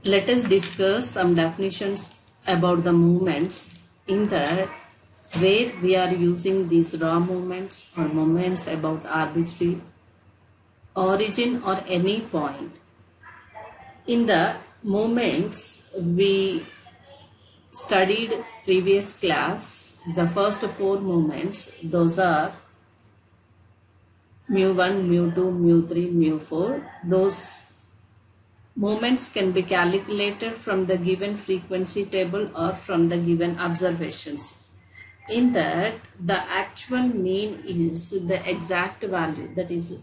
Let us discuss some definitions about the movements in that where we are using these raw movements or moments about arbitrary origin or any point. In the moments we studied previous class, the first four moments, those are mu1, mu2, mu3, mu4. Those moments can be calculated from the given frequency table or from the given observations. In that, the actual mean is the exact value, that is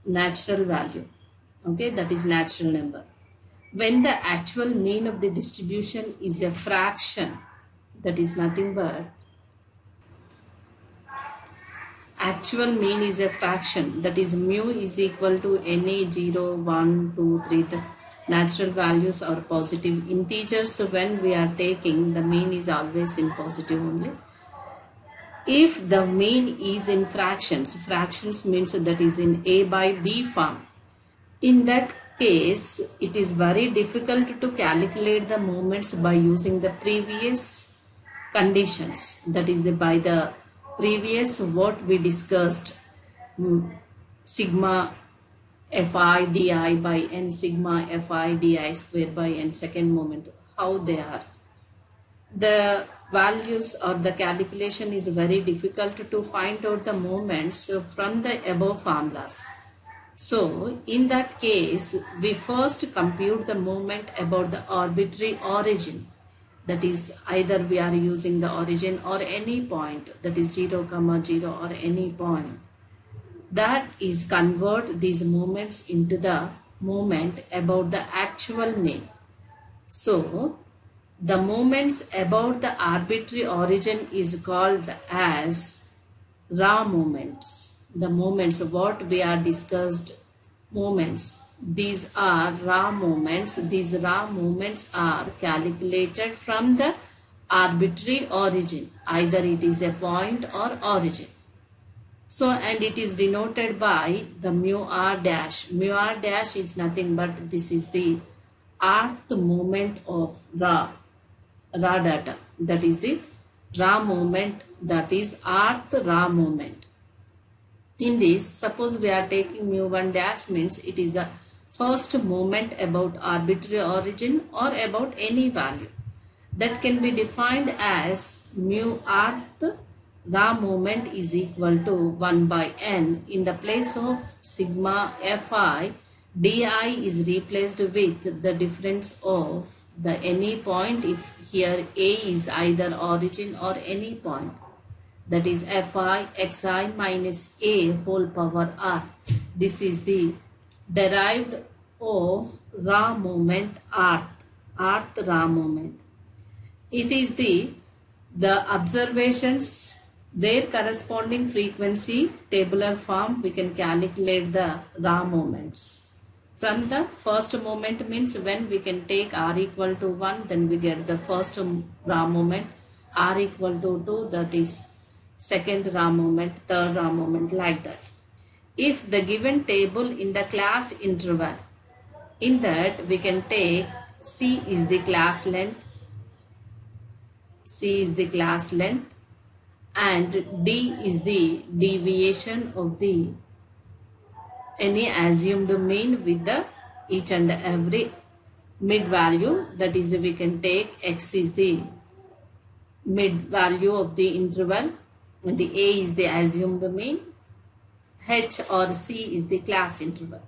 natural value. Okay, that is natural number. When the actual mean of the distribution is a fraction, that is nothing but actual mean is a fraction, that is mu is equal to any 0, 1, 2, 3. The natural values are positive integers, so when we are taking, the mean is always in positive only. If the mean is in fractions, fractions means that is in a by b form. In that case, it is very difficult to calculate the moments by using the previous conditions, that is by the previous what we discussed, sigma fi di by n, sigma fi di square by n, second moment, how they are. The values or the calculation is very difficult to find out the moments from the above formulas. So in that case, we first compute the moment about the arbitrary origin. That is, either we are using the origin or any point, that is 0, 0 or any point. That is convert these moments into the moment about the actual mean. So the moments about the arbitrary origin is called as raw moments. The moments what we are discussed moments, these are raw moments. These raw moments are calculated from the arbitrary origin, either it is a point or origin. So, and it is denoted by the mu r dash. Mu r dash is nothing but this is the rth moment of raw data, that is the raw moment, that is rth raw moment. In this, suppose we are taking mu1 dash, means it is the first moment about arbitrary origin or about any value, that can be defined as mu rth raw moment is equal to 1 by n. In the place of sigma fi, di is replaced with the difference of the any point, if here a is either origin or any point, that is fi xi minus a whole power r. This is the derived of raw moment rth raw moment. It is the observations, their corresponding frequency tabular form, we can calculate the raw moments. From the first moment means when we can take r equal to 1, then we get the first raw moment, r equal to 2, that is second raw moment, third raw moment, like that. If the given table in the class interval, in that we can take c is the class length, c is the class length, and d is the deviation of the any assumed mean with the each and every mid value, that is we can take x is the mid value of the interval and the a is the assumed mean, h or c is the class interval.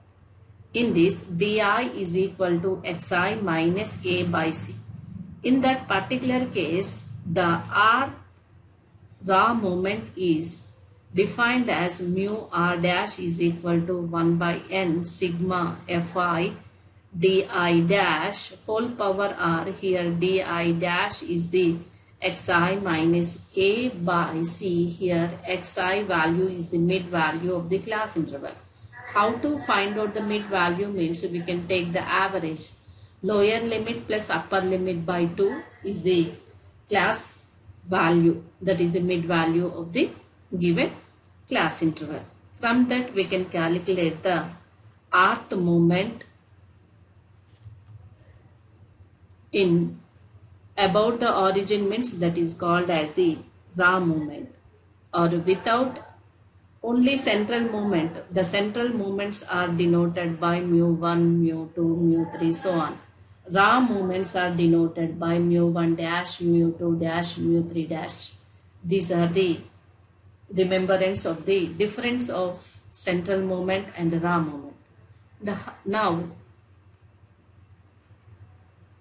In this, di is equal to xi minus a by c. In that particular case, the r raw moment is defined as mu r dash is equal to 1 by n sigma fi di dash whole power r. Here di dash is the xi minus a by c. Here xi value is the mid value of the class interval. How to find out the mid value means we can take the average. Lower limit plus upper limit by 2 is the class value, that is the mid value of the given class interval. From that we can calculate the rth moment in about the origin means that is called as the raw movement, or without only central movement. The central movements are denoted by mu1, mu2, mu3, so on. Raw movements are denoted by mu1 dash, mu2 dash, mu3 dash. These are the remembrance of the difference of central movement and raw movement. Now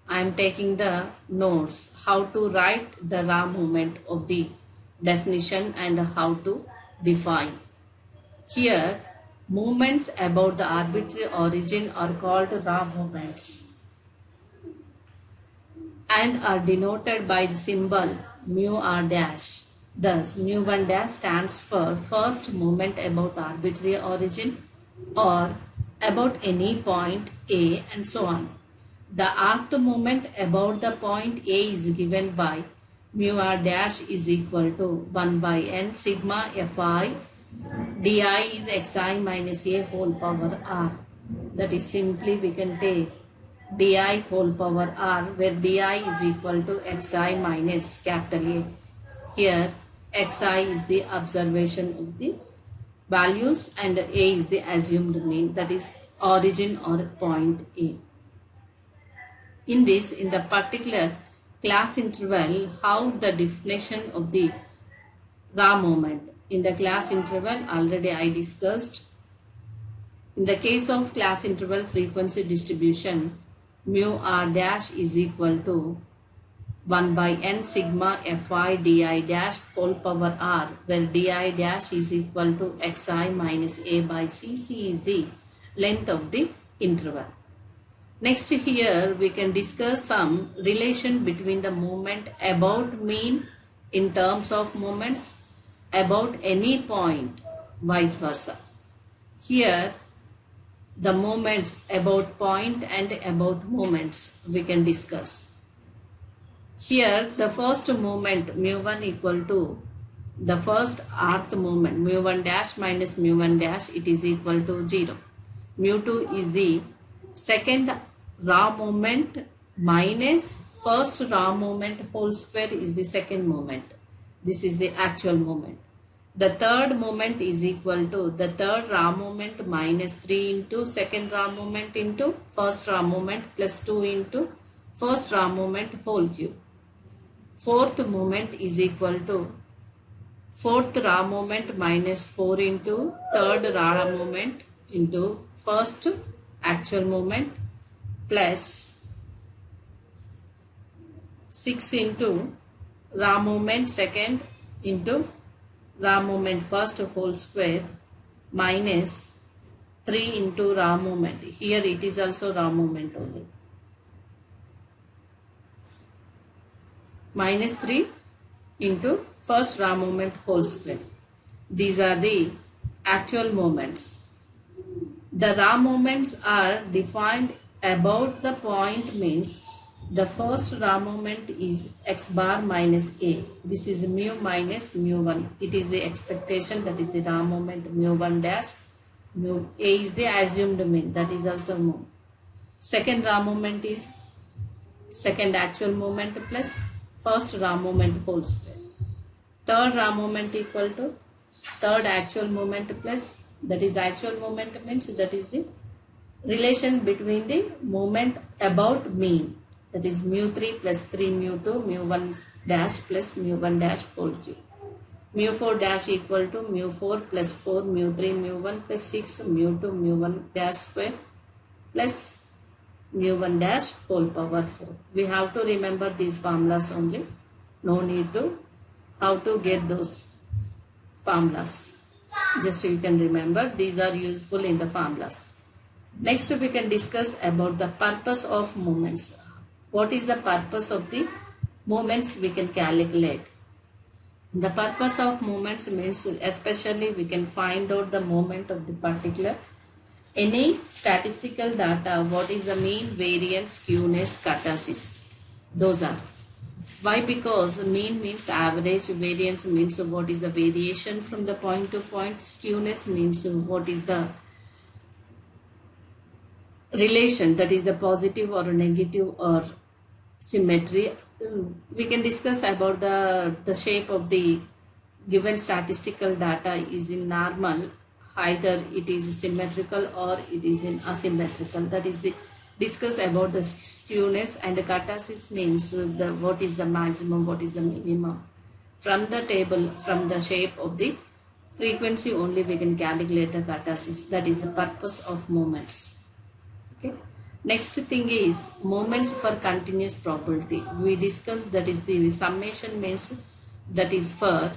I am taking the notes how to write the raw movement of the definition and how to define. Here, movements about the arbitrary origin are called raw movements and are denoted by the symbol mu r dash. Thus, mu1 dash stands for first movement about arbitrary origin or about any point A, and so on. The rth moment about the point A is given by mu r dash is equal to 1 by n sigma fi di is xi minus a whole power r. That is, simply we can take di whole power r, where di is equal to xi minus capital A. Here xi is the observation of the values and a is the assumed mean, that is origin or point A. In the particular class interval, how the definition of the raw moment. In the class interval, already I discussed. In the case of class interval frequency distribution, mu r dash is equal to 1 by n sigma fi di dash whole power r, where di dash is equal to xi minus a by c. C is the length of the interval. Next, here we can discuss some relation between the movement about mean in terms of moments about any point, vice versa. Here the moments about point and about moments we can discuss. Here the first moment mu1 equal to the first rth moment mu1 dash minus mu1 dash, it is equal to 0. Mu2 is the second raw moment minus first raw moment whole square is the second moment. This is the actual moment. The third moment is equal to the third raw moment minus 3 into second raw moment into first raw moment plus 2 into first raw moment whole cube. Fourth moment is equal to fourth raw moment minus 4 into third raw moment into first actual moment plus 6 into raw moment second into raw moment first whole square minus 3 into raw moment. Here it is also raw moment only. Minus 3 into first raw moment whole square. These are the actual moments. The raw moments are defined about the point means the first raw moment is x bar minus a. This is mu minus mu1. It is the expectation, that is the raw moment mu1 dash. Mu a is the assumed mean, that is also mu. Second raw moment is second actual moment plus first raw moment whole square. Third raw moment equal to third actual moment plus, that is actual moment means that is the relation between the moment about mean, that is mu3 plus 3 mu2 mu1 dash plus mu1 dash whole cube. Mu4 dash equal to mu4 plus 4 mu3 mu1 plus 6 mu2 mu1 dash square plus mu1 dash whole power 4. We have to remember these formulas only. No need to how to get those formulas. Just you can remember, these are useful in the formulas. Next we can discuss about the purpose of moments. What is the purpose of the moments we can calculate? The purpose of moments means especially we can find out the moment of the particular any statistical data. What is the mean, variance, skewness, kurtosis? Those are. Why? Because mean means average, variance means what is the variation from the point to point, skewness means what is the relation, that is the positive or negative or symmetry. We can discuss about the shape of the given statistical data is in normal, either it is symmetrical or it is in asymmetrical. That is the discuss about the skewness, and the kurtosis means the what is the maximum, what is the minimum. From the table, from the shape of the frequency only we can calculate the kurtosis. That is the purpose of moments. Okay. Next thing is moments for continuous probability. We discussed that is the summation means that is for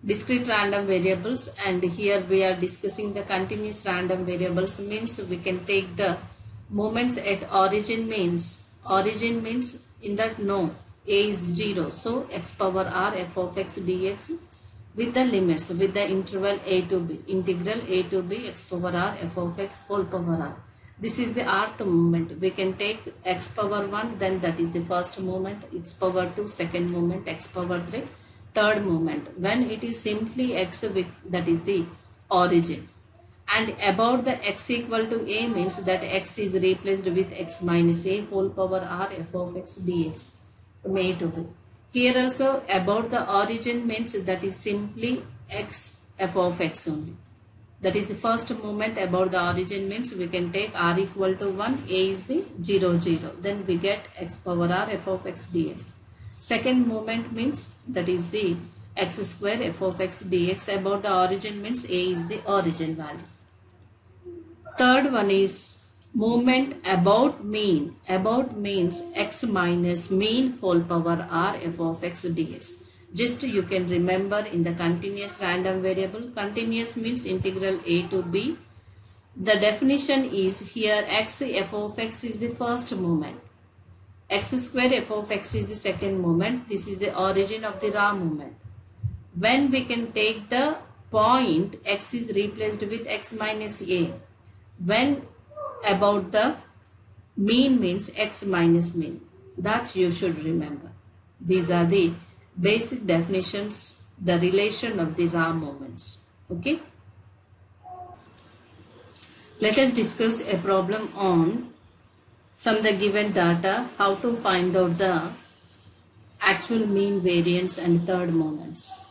discrete random variables, and here we are discussing the continuous random variables means we can take the moments at origin means in that no a is 0, so x power r f of x dx with the limits with the interval a to b, integral a to b x power r f of x whole power r. This is the rth moment. We can take x power 1, then that is the first moment, x power 2 second moment, x power 3 third moment. When it is simply x with, that is the origin, and about the x equal to a means that x is replaced with x minus a whole power r f of x dx from a to b. Here also about the origin means that is simply x f of x only. That is the first moment. About the origin means we can take r equal to 1, a is the 0 0, then we get x power r f of x dx. Second moment means that is the x square f of x dx. About the origin means a is the origin value. Third one is moment about mean. About means x minus mean whole power r f of x dx. Just you can remember in the continuous random variable, continuous means integral a to b. The definition is here x f of x is the first moment, x square f of x is the second moment. This is the origin of the raw moment. When we can take the point, x is replaced with x minus a. When about the mean means x minus mean. That you should remember. These are the basic definitions, the relation of the raw moments. Okay. Let us discuss a problem on from the given data how to find out the actual mean, variance and third moments.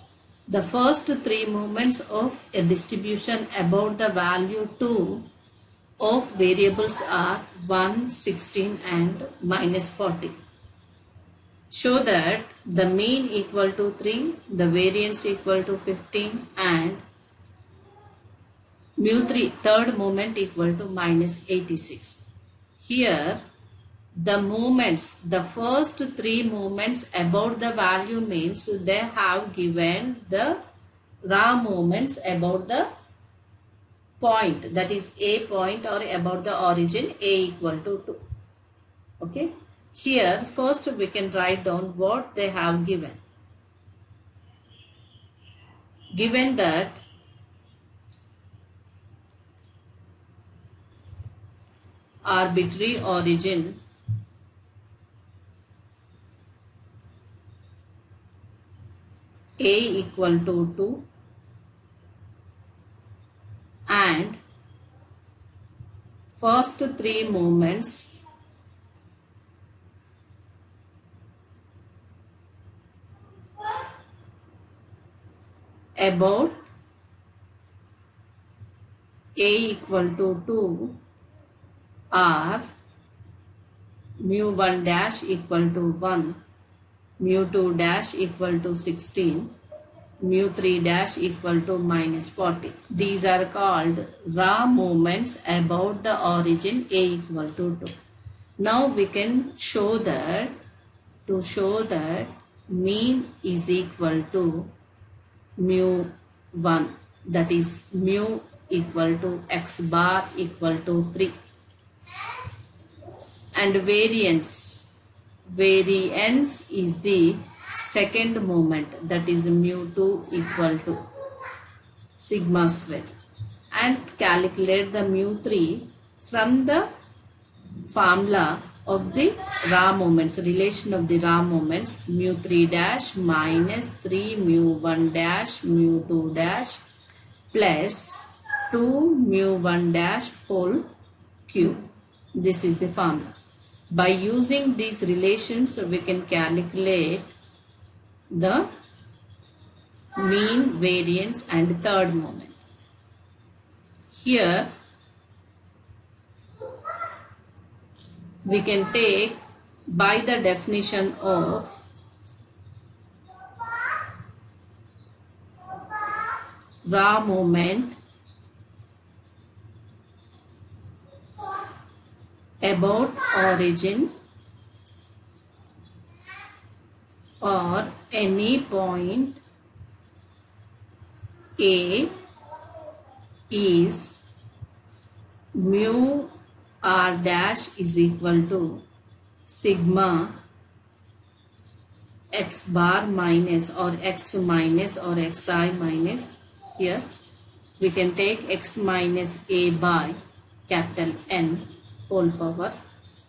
The first three moments of a distribution about the value 2 of variables are 1, 16 and minus 40. Show that the mean equal to 3, the variance equal to 15 and mu3 third moment equal to minus 86. Here the moments, the first three moments about the value means they have given the raw moments about the point, that is a point or about the origin a equal to 2. Okay. Here first we can write down what they have given. Given that arbitrary origin a equal to 2 and first three moments about a equal to 2 are mu1 dash equal to 1, mu2 dash equal to 16, mu3 dash equal to minus 40. These are called raw moments about the origin a equal to 2. Now we can show that, to show that mean is equal to mu1, that is mu equal to x bar equal to 3, and variance is the second moment, that is mu2 equal to sigma square, and calculate the mu3 from the formula of the raw moments, relation of the raw moments, mu3 dash minus 3 mu1 dash mu2 dash plus 2 mu1 dash whole cube. This is the formula. By using these relations, we can calculate the mean, variance and third moment. Here we can take by the definition of raw moment about origin or any point A is mu r dash is equal to sigma x bar minus or x minus or xi minus. Here we can take x minus a by capital N whole power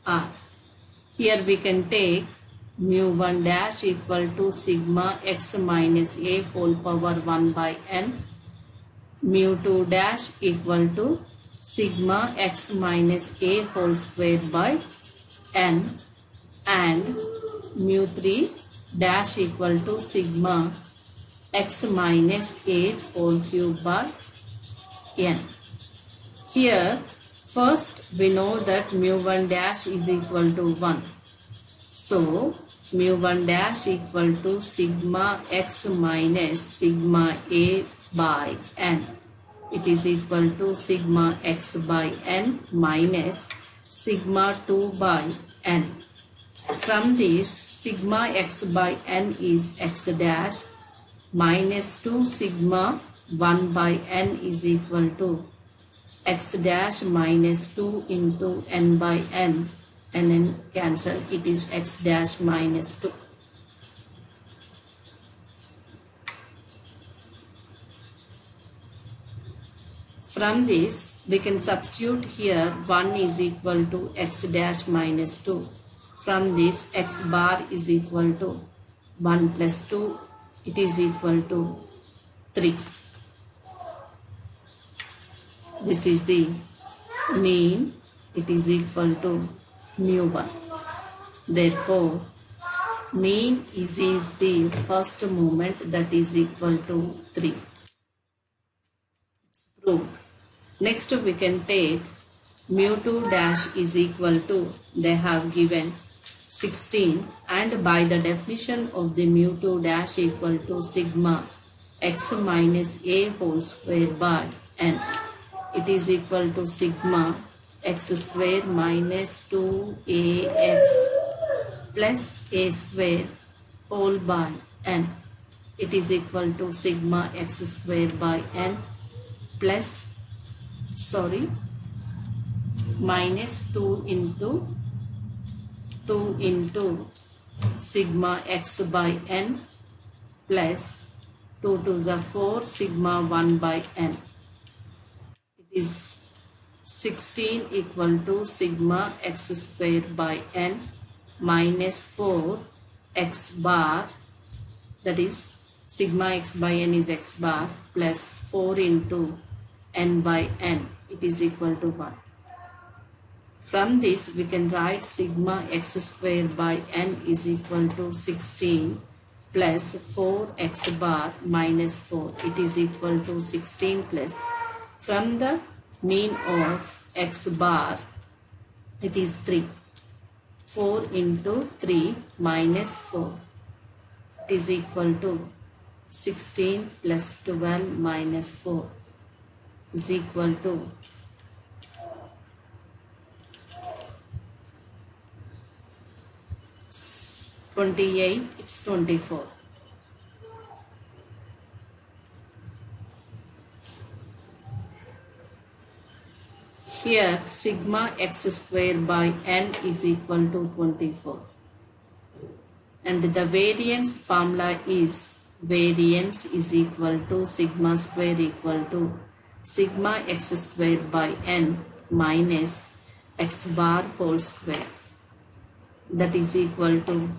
r. Here we can take mu1 dash equal to sigma x minus a whole power 1 by n, mu2 dash equal to sigma x minus a whole square by n, and mu3 dash equal to sigma x minus a whole cube by n. Here first we know that mu1 dash is equal to 1. So mu1 dash equal to sigma x minus sigma a by n. It is equal to sigma x by n minus sigma 2 by n. From this, sigma x by n is x dash minus 2 sigma 1 by n is equal to x dash minus 2 into n by n, and then cancel, it is x dash minus 2. From this we can substitute here 1 is equal to x dash minus 2. From this x bar is equal to 1 plus 2, it is equal to 3. This is the mean, it is equal to mu1. Therefore, mean is the first moment, that is equal to 3. It's proved. Next we can take mu2 dash is equal to, they have given 16, and by the definition of the mu2 dash equal to sigma x minus a whole square by n, it is equal to sigma x square minus 2ax plus a square whole by n. It is equal to sigma x square by n plus minus 2 into sigma x by n plus 2 to the 4 sigma 1 by n. It is 16 equal to sigma x square by n minus 4 x bar, that is sigma x by n is x bar plus 4 into n by n, it is equal to 1. From this we can write sigma x square by n is equal to 16 plus 4x bar minus 4, it is equal to 16 plus, from the mean of x bar, it is 3. 4 into 3 minus 4, it is equal to 16 plus 12 minus 4 is equal to 28, it's 24. Here sigma x square by n is equal to 24, and the variance formula is variance is equal to sigma square equal to sigma x square by n minus x bar whole square, that is equal to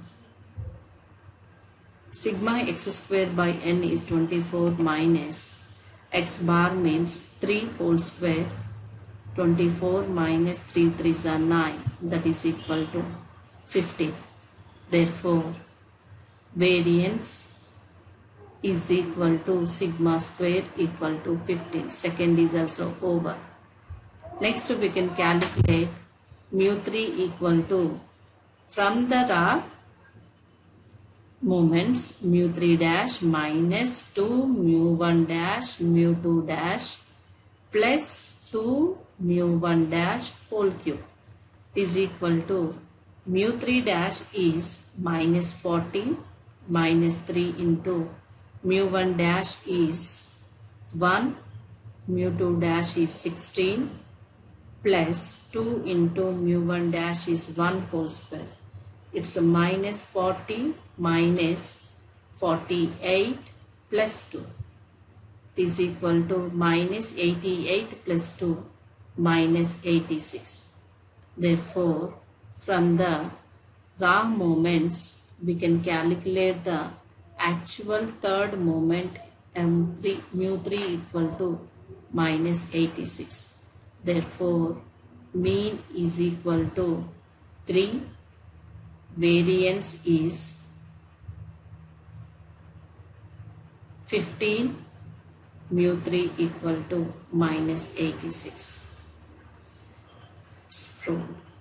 sigma x square by n is 24 minus x bar means 3 whole square 24 minus 3 3s are 9, that is equal to 15. Therefore, variance is equal to sigma square equal to 15. Second is also over. Next we can calculate mu3 equal to, from the raw moments, mu3 dash minus 2 mu1 dash mu2 dash plus 2 mu1 dash whole cube is equal to mu3 dash is minus 40 minus 3 into mu1 dash is 1, mu2 dash is 16 plus 2 into mu1 dash is 1 whole square. It's a minus 40 minus 48 plus 2. It is equal to minus 88 plus 2 minus 86. Therefore, from the raw moments, we can calculate the actual third moment m3 mu3 equal to minus 86. Therefore, mean is equal to 3, variance is 15, mu3 equal to minus 86. It's proved.